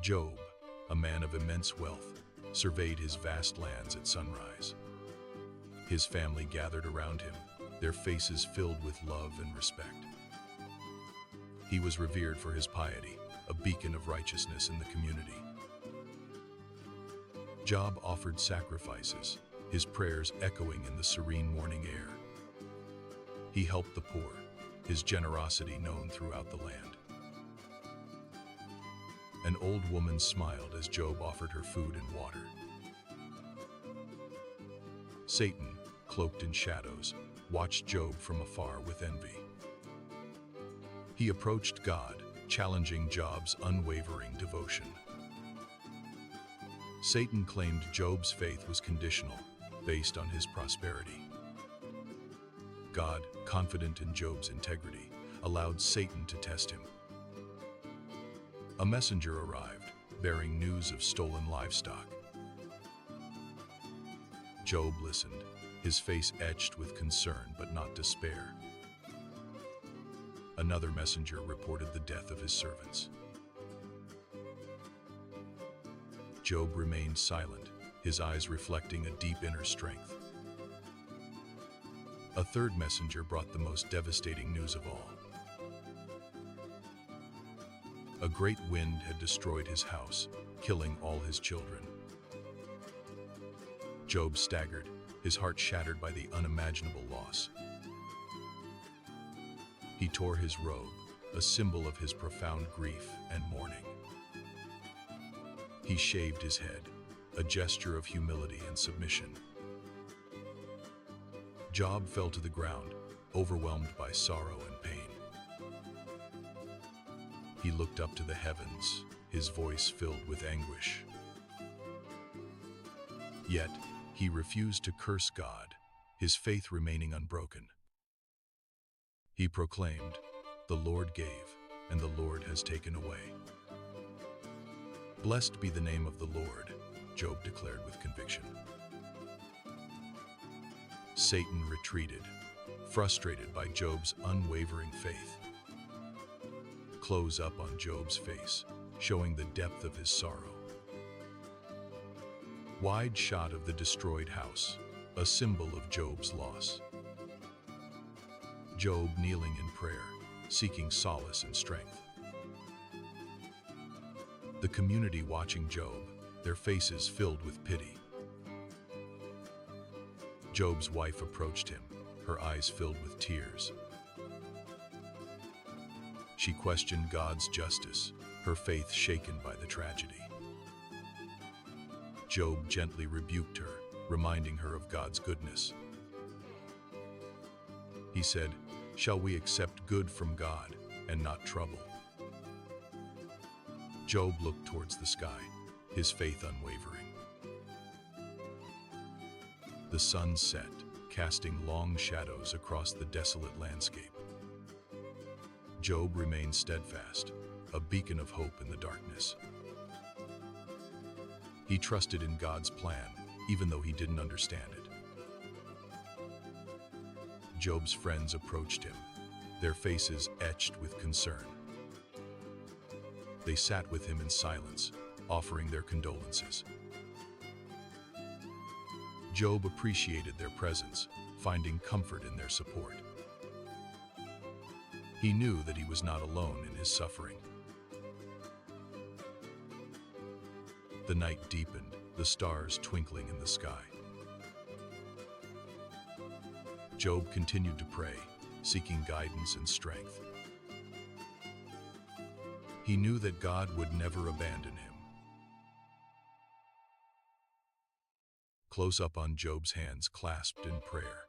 Job, a man of immense wealth, surveyed his vast lands at sunrise. His family gathered around him, their faces filled with love and respect. He was revered for his piety, a beacon of righteousness in the community. Job offered sacrifices, his prayers echoing in the serene morning air. He helped the poor, his generosity known throughout the land. An old woman smiled as Job offered her food and water. Satan, cloaked in shadows, watched Job from afar with envy. He approached God, challenging Job's unwavering devotion. Satan claimed Job's faith was conditional, based on his prosperity. God, confident in Job's integrity, allowed Satan to test him. A messenger arrived, bearing news of stolen livestock. Job listened, his face etched with concern but not despair. Another messenger reported the death of his servants. Job remained silent, his eyes reflecting a deep inner strength. A third messenger brought the most devastating news of all. A great wind had destroyed his house, killing all his children. Job staggered, his heart shattered by the unimaginable loss. He tore his robe, a symbol of his profound grief and mourning. He shaved his head, a gesture of humility and submission. Job fell to the ground, overwhelmed by sorrow and pain. He looked up to the heavens, his voice filled with anguish. Yet, he refused to curse God, his faith remaining unbroken. He proclaimed, "The Lord gave, and the Lord has taken away." "Blessed be the name of the Lord," Job declared with conviction. Satan retreated, frustrated by Job's unwavering faith. Close up on Job's face, showing the depth of his sorrow. Wide shot of the destroyed house, a symbol of Job's loss. Job kneeling in prayer, seeking solace and strength. The community watching Job, their faces filled with pity. Job's wife approached him, her eyes filled with tears. She questioned God's justice, her faith shaken by the tragedy. Job gently rebuked her, reminding her of God's goodness. He said, "Shall we accept good from God and not trouble?" Job looked towards the sky, his faith unwavering. The sun set, casting long shadows across the desolate landscape. Job remained steadfast, a beacon of hope in the darkness. He trusted in God's plan, even though he didn't understand it. Job's friends approached him, their faces etched with concern. They sat with him in silence, offering their condolences. Job appreciated their presence, finding comfort in their support. He knew that he was not alone in his suffering. The night deepened, the stars twinkling in the sky. Job continued to pray, seeking guidance and strength. He knew that God would never abandon him. Close up on Job's hands clasped in prayer.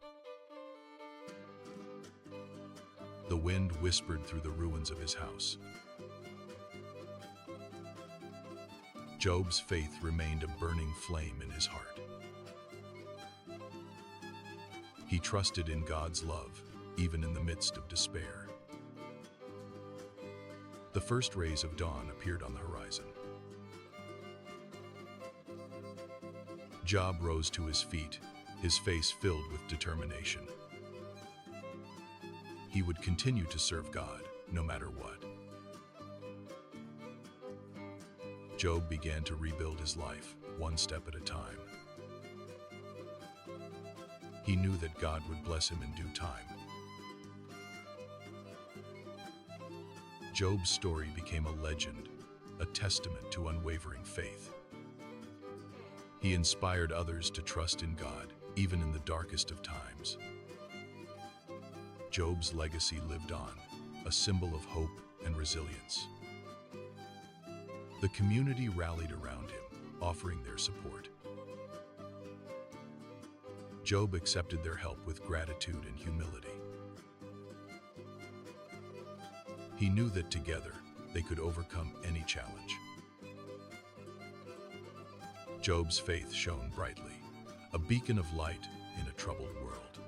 The wind whispered through the ruins of his house. Job's faith remained a burning flame in his heart. He trusted in God's love, even in the midst of despair. The first rays of dawn appeared on the horizon. Job rose to his feet, his face filled with determination. He would continue to serve God, no matter what. Job began to rebuild his life, one step at a time. He knew that God would bless him in due time. Job's story became a legend, a testament to unwavering faith. He inspired others to trust in God, even in the darkest of times. Job's legacy lived on, a symbol of hope and resilience. The community rallied around him, offering their support. Job accepted their help with gratitude and humility. He knew that together they could overcome any challenge. Job's faith shone brightly, a beacon of light in a troubled world.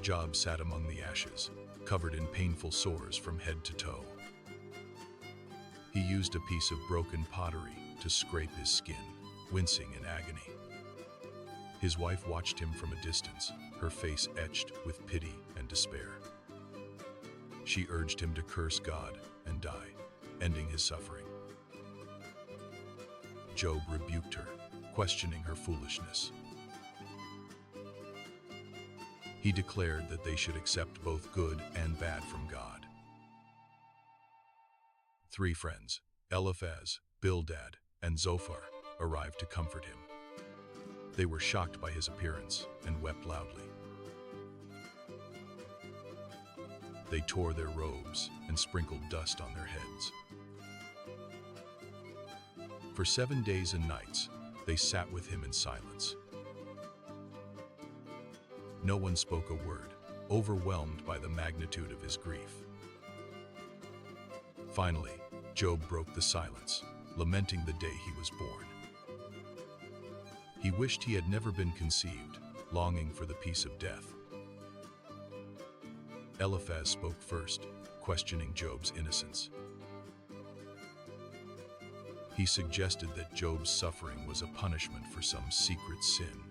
Job sat among the ashes, covered in painful sores from head to toe. He used a piece of broken pottery to scrape his skin, wincing in agony. His wife watched him from a distance, her face etched with pity and despair. She urged him to curse God and die, ending his suffering. Job rebuked her, questioning her foolishness. He declared that they should accept both good and bad from God. 3 friends, Eliphaz, Bildad, and Zophar, arrived to comfort him. They were shocked by his appearance and wept loudly. They tore their robes and sprinkled dust on their heads. For 7 days and nights, they sat with him in silence. No one spoke a word, overwhelmed by the magnitude of his grief. Finally, Job broke the silence, lamenting the day he was born. He wished he had never been conceived, longing for the peace of death. Eliphaz spoke first, questioning Job's innocence. He suggested that Job's suffering was a punishment for some secret sin.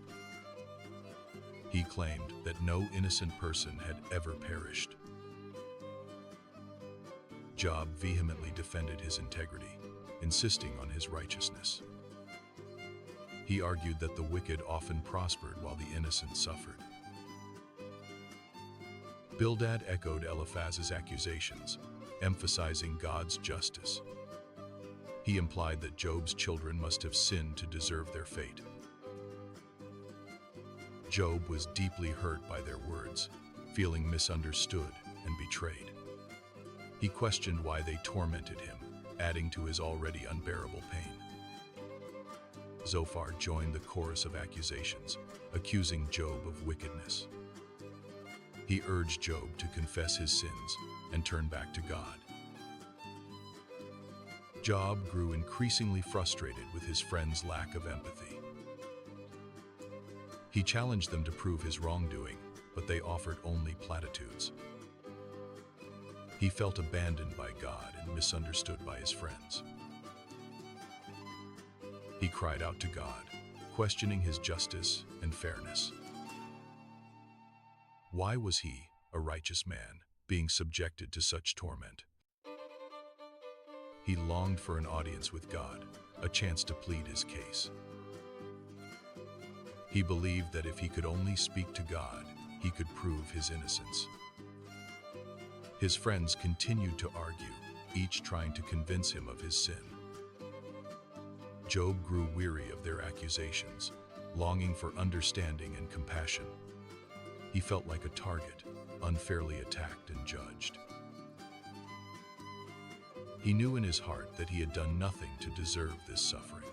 He claimed that no innocent person had ever perished. Job vehemently defended his integrity, insisting on his righteousness. He argued that the wicked often prospered while the innocent suffered. Bildad echoed Eliphaz's accusations, emphasizing God's justice. He implied that Job's children must have sinned to deserve their fate. Job was deeply hurt by their words, feeling misunderstood and betrayed. He questioned why they tormented him, adding to his already unbearable pain. Zophar joined the chorus of accusations, accusing Job of wickedness. He urged Job to confess his sins and turn back to God. Job grew increasingly frustrated with his friends' lack of empathy. He challenged them to prove his wrongdoing, but they offered only platitudes. He felt abandoned by God and misunderstood by his friends. He cried out to God, questioning his justice and fairness. Why was he, a righteous man, being subjected to such torment? He longed for an audience with God, a chance to plead his case. He believed that if he could only speak to God, he could prove his innocence. His friends continued to argue, each trying to convince him of his sin. Job grew weary of their accusations, longing for understanding and compassion. He felt like a target, unfairly attacked and judged. He knew in his heart that he had done nothing to deserve this suffering.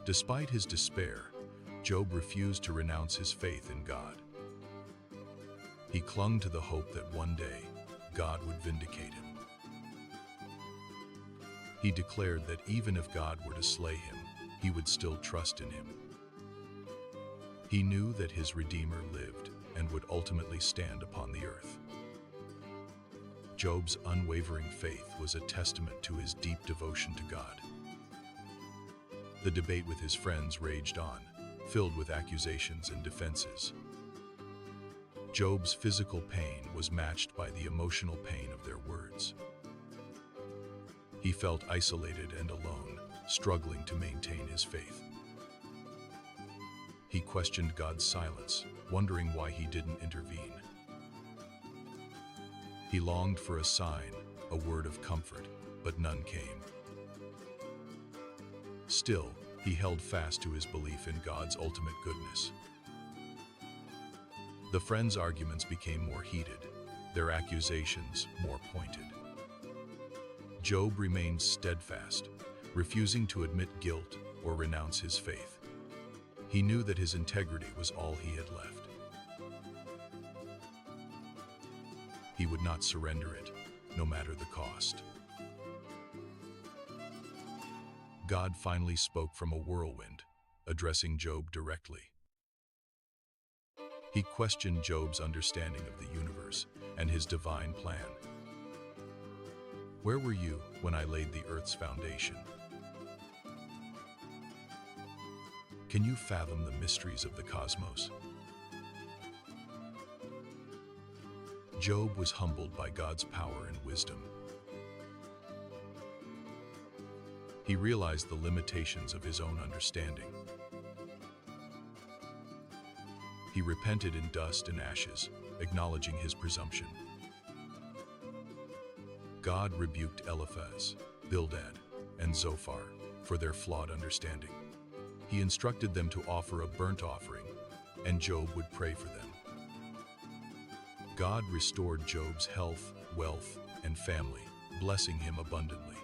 Despite his despair, Job refused to renounce his faith in God. He clung to the hope that one day, God would vindicate him. He declared that even if God were to slay him, he would still trust in him. He knew that his Redeemer lived and would ultimately stand upon the earth. Job's unwavering faith was a testament to his deep devotion to God. The debate with his friends raged on, filled with accusations and defenses. Job's physical pain was matched by the emotional pain of their words. He felt isolated and alone, struggling to maintain his faith. He questioned God's silence, wondering why he didn't intervene. He longed for a sign, a word of comfort, but none came. Still, he held fast to his belief in God's ultimate goodness. The friends' arguments became more heated, their accusations more pointed. Job remained steadfast, refusing to admit guilt or renounce his faith. He knew that his integrity was all he had left. He would not surrender it, no matter the cost. God finally spoke from a whirlwind, addressing Job directly. He questioned Job's understanding of the universe and his divine plan. Where were you when I laid the earth's foundation? Can you fathom the mysteries of the cosmos? Job was humbled by God's power and wisdom. He realized the limitations of his own understanding. He repented in dust and ashes, acknowledging his presumption. God rebuked Eliphaz, Bildad, and Zophar for their flawed understanding. He instructed them to offer a burnt offering, and Job would pray for them. God restored Job's health, wealth, and family, blessing him abundantly.